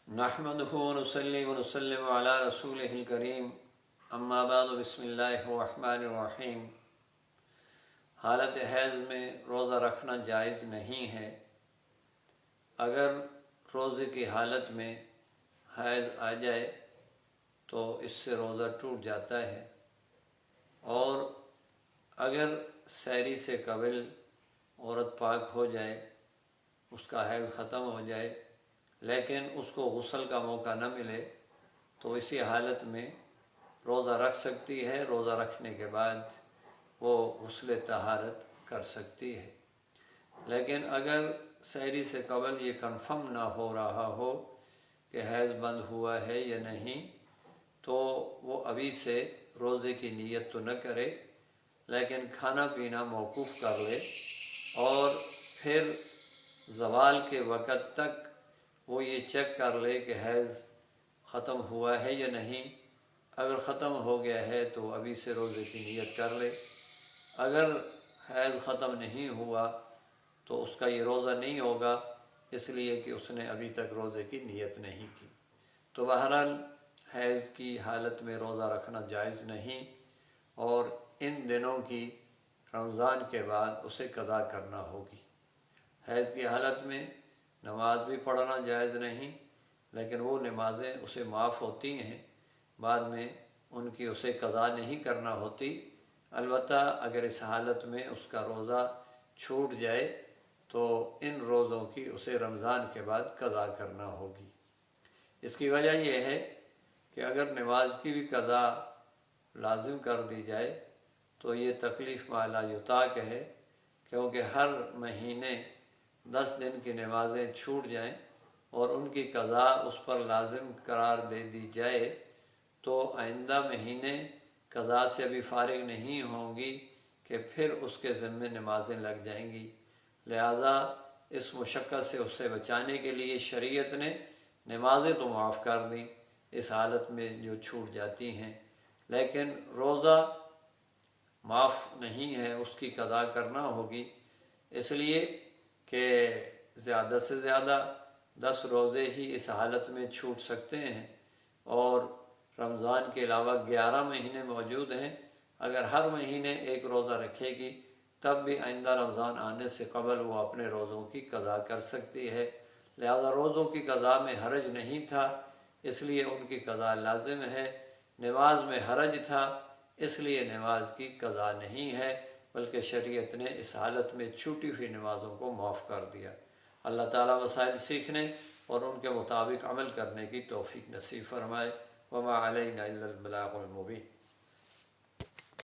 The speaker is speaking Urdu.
نحمدہ ونصلی ونسلم علی رسولہ الکریم اما بعد بسم اللہ الرحمن الرحیم۔ حالت حیض میں روزہ رکھنا جائز نہیں ہے۔ اگر روزے کی حالت میں حیض آ جائے تو اس سے روزہ ٹوٹ جاتا ہے، اور اگر سحری سے قبل عورت پاک ہو جائے، اس کا حیض ختم ہو جائے لیکن اس کو غسل کا موقع نہ ملے تو اسی حالت میں روزہ رکھ سکتی ہے۔ روزہ رکھنے کے بعد وہ غسل طہارت کر سکتی ہے۔ لیکن اگر سحری سے قبل یہ کنفرم نہ ہو رہا ہو کہ حیض بند ہوا ہے یا نہیں، تو وہ ابھی سے روزے کی نیت تو نہ کرے، لیکن کھانا پینا موقوف کر لے اور پھر زوال کے وقت تک وہ یہ چیک کر لے کہ حیض ختم ہوا ہے یا نہیں۔ اگر ختم ہو گیا ہے تو ابھی سے روزے کی نیت کر لے، اگر حیض ختم نہیں ہوا تو اس کا یہ روزہ نہیں ہوگا، اس لیے کہ اس نے ابھی تک روزے کی نیت نہیں کی۔ تو بہرحال حیض کی حالت میں روزہ رکھنا جائز نہیں، اور ان دنوں کی رمضان کے بعد اسے قضا کرنا ہوگی۔ حیض کی حالت میں نماز بھی پڑھنا جائز نہیں، لیکن وہ نمازیں اسے معاف ہوتی ہیں، بعد میں ان کی اسے قضا نہیں کرنا ہوتی۔ البتہ اگر اس حالت میں اس کا روزہ چھوٹ جائے تو ان روزوں کی اسے رمضان کے بعد قضا کرنا ہوگی۔ اس کی وجہ یہ ہے کہ اگر نماز کی بھی قضا لازم کر دی جائے تو یہ تکلیف ما لا یطاق ہے، کیونکہ ہر مہینے 10 دن کی نمازیں چھوٹ جائیں اور ان کی قضا اس پر لازم قرار دے دی جائے تو آئندہ مہینے قضا سے ابھی فارغ نہیں ہوں گی کہ پھر اس کے ذمے نمازیں لگ جائیں گی۔ لہٰذا اس مشقت سے اسے بچانے کے لیے شریعت نے نمازیں تو معاف کر دیں اس حالت میں جو چھوٹ جاتی ہیں، لیکن روزہ معاف نہیں ہے، اس کی قضا کرنا ہوگی، اس لیے کہ زیادہ سے زیادہ 10 روزے ہی اس حالت میں چھوٹ سکتے ہیں، اور رمضان کے علاوہ 11 مہینے موجود ہیں۔ اگر ہر مہینے ایک روزہ رکھے گی تب بھی آئندہ رمضان آنے سے قبل وہ اپنے روزوں کی قضا کر سکتی ہے۔ لہذا روزوں کی قضا میں حرج نہیں تھا، اس لیے ان کی قضا لازم ہے۔ نماز میں حرج تھا، اس لیے نماز کی قضا نہیں ہے، بلکہ شریعت نے اس حالت میں چھوٹی ہوئی نمازوں کو معاف کر دیا۔ اللہ تعالیٰ مسائل سیکھنے اور ان کے مطابق عمل کرنے کی توفیق نصیب فرمائے۔ وما علینا الا البلاغ المبین۔